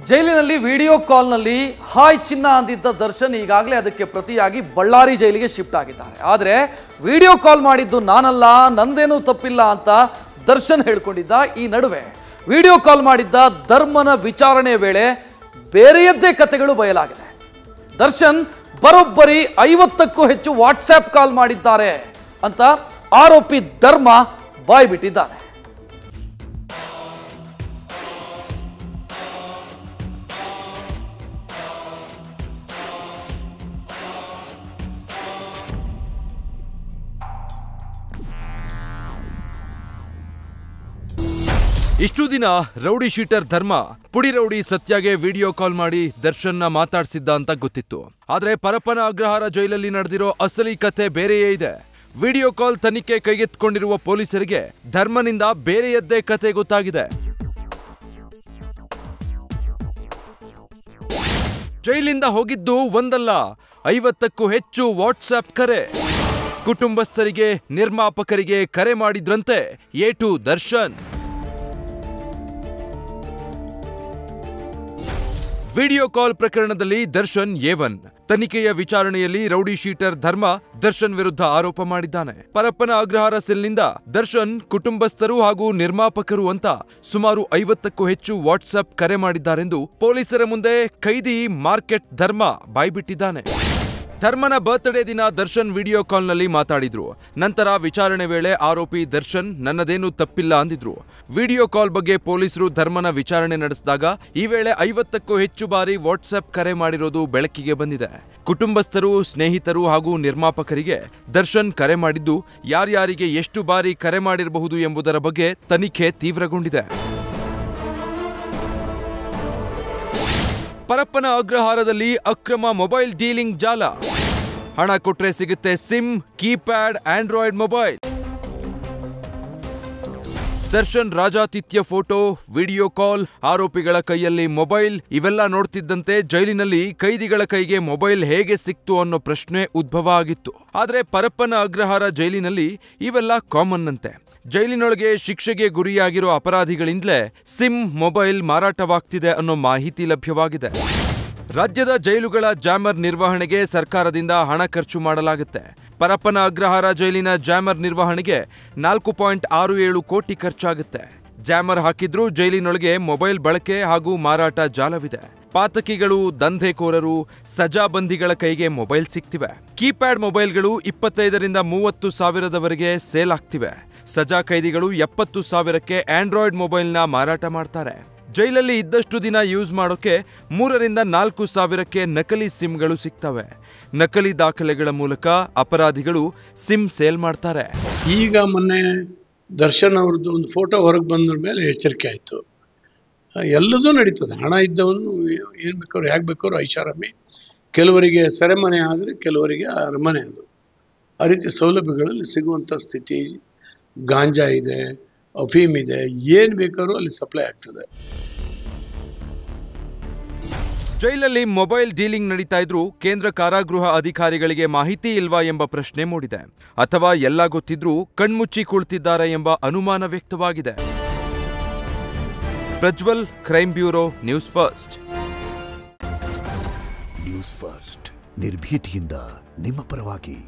ಜೈಲಿನಲ್ಲಿ video ಕಾಲ್ನಲ್ಲಿ hi ಚಿನ್ನ ಅಂದಿದ್ದ ದರ್ಶನ್ ಈಗಾಗಲೇ ಅದಕ್ಕೆ ಪ್ರತಿಯಾಗಿ ಬಳ್ಳಾರಿ ಜೈಲಿಗೆ ಶಿಫ್ಟ್ ಆಗಿದ್ದಾರೆ. ಆದರೆ ವಿಡಿಯೋ ಕಾಲ್ ಮಾಡಿದ್ದು ನಾನಲ್ಲ, ನಂದೇನೂ ತಪ್ಪಿಲ್ಲ ಅಂತ ದರ್ಶನ್ ಹೇಳ್ಕೊಂಡಿದ್ದ. ಈ ನಡುವೆ ವಿಡಿಯೋ ಕಾಲ್ ಮಾಡಿದ್ದ ಧರ್ಮನ ವಿಚಾರಣೆ ವೇಳೆ ಬೇರೆಯದ್ದೇ ಕಥೆಗಳು ಬಯಲಾಗಿದೆ. ದರ್ಶನ್ ಬರೋಬ್ಬರಿ 50ಕ್ಕೂ ಹೆಚ್ಚು ವಾಟ್ಸ್ಆಪ್ ಕಾಲ್ ಮಾಡಿದ್ದಾರೆ ಅಂತ ಆರೋಪಿ ಧರ್ಮ ಬಾಯ್ಬಿಟ್ಟಿದ್ದಾನೆ. ಇಷ್ಟು ದಿನ ರೌಡಿ ಶೀಟರ್ ಧರ್ಮ ಪುಡಿ ರೌಡಿ ಸತ್ಯಗೆ ವಿಡಿಯೋ ಕಾಲ್ ಮಾಡಿ ದರ್ಶನ್ನ ಮಾತಾಡ್ಸಿದ್ದ ಅಂತ ಗೊತ್ತಿತ್ತು. ಆದ್ರೆ ಪರಪ್ಪನ ಅಗ್ರಹಾರ ಜೈಲಲ್ಲಿ ನಡೆದಿರೋ ಅಸಲಿ ಕತೆ ಬೇರೆಯೇ ಇದೆ. ವಿಡಿಯೋ ಕಾಲ್ ತನಿಖೆ ಕೈಗೆತ್ತಿಕೊಂಡಿರುವ ಪೊಲೀಸರಿಗೆ ಧರ್ಮನಿಂದ ಬೇರೆಯದ್ದೇ ಕತೆ ಗೊತ್ತಾಗಿದೆ. ಜೈಲಿಂದ ಹೋಗಿದ್ದು ಒಂದಲ್ಲ, 50ಕ್ಕೂ ಹೆಚ್ಚು ವಾಟ್ಸ್ಆಪ್ ಕರೆ. ಕುಟುಂಬಸ್ಥರಿಗೆ, ನಿರ್ಮಾಪಕರಿಗೆ ಕರೆ ಮಾಡಿದ್ರಂತೆ A two Darshan. Video call ಪ್ರಕರಣದಲ್ಲಿ ದರ್ಶನ್ A1. ತನಿಖೆಯ ವಿಚಾರಣೆಯಲ್ಲಿ ರೌಡಿ ಶೀಟರ್ ಧರ್ಮ ದರ್ಶನ್ ವಿರುದ್ಧ ಆರೋಪ ಮಾಡಿದ್ದಾನೆ. ಪರಪ್ಪನ ಅಗ್ರಹಾರ ಸೆಲ್ನಿಂದ ದರ್ಶನ್ ಕುಟುಂಬಸ್ಥರು ಹಾಗೂ ನಿರ್ಮಾಪಕರು ಅಂತ ಸುಮಾರು 50ಕ್ಕೂ ಹೆಚ್ಚು ವಾಟ್ಸ್ಆಪ್ ಕರೆ ಮಾಡಿದ್ದಾರೆಂದು ಪೊಲೀಸರ ಮುಂದೆ ಖೈದಿ ಮಾರ್ಕೆಟ್ ಧರ್ಮ ಬಾಯ್ಬಿಟ್ಟಿದ್ದಾನೆ. ಧರ್ಮನ ಬರ್ತ್ಡೇ ದಿನ ದರ್ಶನ್ ವಿಡಿಯೋ ಕಾಲ್ನಲ್ಲಿ ಮಾತಾಡಿದ್ರು. ನಂತರ ವಿಚಾರಣೆ ವೇಳೆ ಆರೋಪಿ ದರ್ಶನ್ ನನ್ನದೇನು ತಪ್ಪಿಲ್ಲ ಅಂದಿದ್ರು. ವಿಡಿಯೋ ಕಾಲ್ ಬಗ್ಗೆ ಪೊಲೀಸರು ಧರ್ಮನ ವಿಚಾರಣೆ ನಡೆಸಿದಾಗ ಈ ವೇಳೆ 50ಕ್ಕೂ ಹೆಚ್ಚು ಬಾರಿ ವಾಟ್ಸ್ಆಪ್ ಕರೆ ಮಾಡಿರೋದು ಬೆಳಕಿಗೆ ಬಂದಿದೆ. ಕುಟುಂಬಸ್ಥರು, ಸ್ನೇಹಿತರು ಹಾಗೂ ನಿರ್ಮಾಪಕರಿಗೆ ದರ್ಶನ್ ಕರೆ ಮಾಡಿದ್ದು ಯಾರ್ಯಾರಿಗೆ ಎಷ್ಟು ಬಾರಿ ಕರೆ ಮಾಡಿರಬಹುದು ಎಂಬುದರ ಬಗ್ಗೆ ತನಿಖೆ ತೀವ್ರಗೊಂಡಿದೆ. ಪರಪ್ಪನ ಅಗ್ರಹಾರದಲ್ಲಿ ಅಕ್ರಮ ಮೊಬೈಲ್ ಡೀಲಿಂಗ್ ಜಾಲ. ಹಣ ಕೊಟ್ರೆ ಸಿಗುತ್ತೆ SIM, keypad, android mobile. Darshan ರಾಜಾತಿಥ್ಯ ಫೋಟೋ, ವಿಡಿಯೋ ಕಾಲ್, ಆರೋಪಿಗಳ ಕೈಯಲ್ಲಿ ಮೊಬೈಲ್ ಇವೆಲ್ಲ ನೋಡ್ತಿದ್ದಂತೆ ಜೈಲಿನಲ್ಲಿ ಕೈದಿಗಳ ಕೈಗೆ ಮೊಬೈಲ್ ಹೇಗೆ ಸಿಕ್ತು ಅನ್ನೋ ಪ್ರಶ್ನೆ ಉದ್ಭವ ಆಗಿತ್ತು. ಆದ್ರೆ ಪರಪ್ಪನ ಅಗ್ರಹಾರ ಜೈಲಿನಲ್ಲಿ ಇವೆಲ್ಲ ಕಾಮನ್ ಅಂತೆ. ಜೈಲಿನೊಳಗೆ ಶಿಕ್ಷೆಗೆ ಗುರಿಯಾಗಿರೋ ಅಪರಾಧಿಗಳಿಂದಲೇ ಸಿಮ್, ಮೊಬೈಲ್ ಮಾರಾಟವಾಗ್ತಿದೆ ಅನ್ನೋ ಮಾಹಿತಿ ಲಭ್ಯವಾಗಿದೆ. ರಾಜ್ಯದ ಜೈಲುಗಳ ಜಾಮರ್ ನಿರ್ವಹಣೆಗೆ ಸರ್ಕಾರದಿಂದ ಹಣ ಖರ್ಚು ಮಾಡಲಾಗುತ್ತೆ. ಪರಪ್ಪನ ಅಗ್ರಹಾರ ಜೈಲಿನ ಜಾಮರ್ ನಿರ್ವಹಣೆಗೆ 4.67 ಕೋಟಿ ಖರ್ಚಾಗುತ್ತೆ. ಜಾಮರ್ ಹಾಕಿದ್ರೂ ಜೈಲಿನೊಳಗೆ ಮೊಬೈಲ್ ಬಳಕೆ ಹಾಗೂ ಮಾರಾಟ ಜಾಲವಿದೆ. ಪಾತಕಿಗಳು, ದಂಧೆಕೋರರು, ಸಜಾಬಂದಿಗಳ ಕೈಗೆ ಮೊಬೈಲ್ ಸಿಗ್ತಿವೆ. ಕೀಪ್ಯಾಡ್ ಮೊಬೈಲ್ಗಳು 25ರಿಂದ 30 ಸಾವಿರದವರೆಗೆ ಸೇಲ್ ಆಗ್ತಿವೆ. ಸಜಾ ಕೈದಿಗಳು 70 ಸಾವಿರಕ್ಕೆ ಆಂಡ್ರಾಯ್ಡ್ ಮೊಬೈಲ್ನ ಮಾರಾಟ ಮಾಡ್ತಾರೆ. ಜೈಲಲ್ಲಿ ಇದ್ದಷ್ಟು ದಿನ ಯೂಸ್ ಮಾಡೋಕೆ 3ರಿಂದ 4 ಸಾವಿರಕ್ಕೆ ನಕಲಿ ಸಿಮ್ಗಳು ಸಿಗ್ತವೆ. ನಕಲಿ ದಾಖಲೆಗಳ ಮೂಲಕ ಅಪರಾಧಿಗಳು ಸಿಮ್ ಸೇಲ್ ಮಾಡ್ತಾರೆ. ಈಗ ಮೊನ್ನೆ ದರ್ಶನ್ ಅವ್ರದ್ದು ಒಂದು ಫೋಟೋ ಹೊರಗೆ ಬಂದ ಮೇಲೆ ಎಚ್ಚರಿಕೆ ಆಯಿತು. ಎಲ್ಲದೂ ನಡೀತದೆ. ಹಣ ಇದ್ದವನು ಏನು ಬೇಕಾದ್ರು ಹೇಗೆ ಬೇಕಾದ್ರು ಐಷಾರಾಮಿ. ಕೆಲವರಿಗೆ ಸೆರೆಮನೆ ಆದರೆ ಕೆಲವರಿಗೆ ಅರಮನೆ. ಅದು ಆ ರೀತಿ ಸೌಲಭ್ಯಗಳಲ್ಲಿ ಸಿಗುವಂಥ ಸ್ಥಿತಿ. ಗಾಂಜಾ ಇದೆ, ಅಫೀಮ್ ಇದೆ, ಏನು ಬೇಕಾದ್ರೂ ಅಲ್ಲಿ ಸಪ್ಲೈ ಆಗ್ತದೆ. ಜೈಲಲ್ಲಿ ಮೊಬೈಲ್ ಡೀಲಿಂಗ್ ನಡೀತಾ ಇದ್ರೂ ಕೇಂದ್ರ ಕಾರಾಗೃಹ ಅಧಿಕಾರಿಗಳಿಗೆ ಮಾಹಿತಿ ಇಲ್ವಾ ಎಂಬ ಪ್ರಶ್ನೆ ಮೂಡಿದೆ. ಅಥವಾ ಎಲ್ಲ ಗೊತ್ತಿದ್ರೂ ಕಣ್ಮುಚ್ಚಿ ಕುಳಿತಿದ್ದಾರೆ ಎಂಬ ಅನುಮಾನ ವ್ಯಕ್ತವಾಗಿದೆ. Prajwal, crime bureau, news first. News first ನಿರ್ಭೀತಿಯಿಂದ ನಿಮ್ಮ ಪರವಾಗಿ.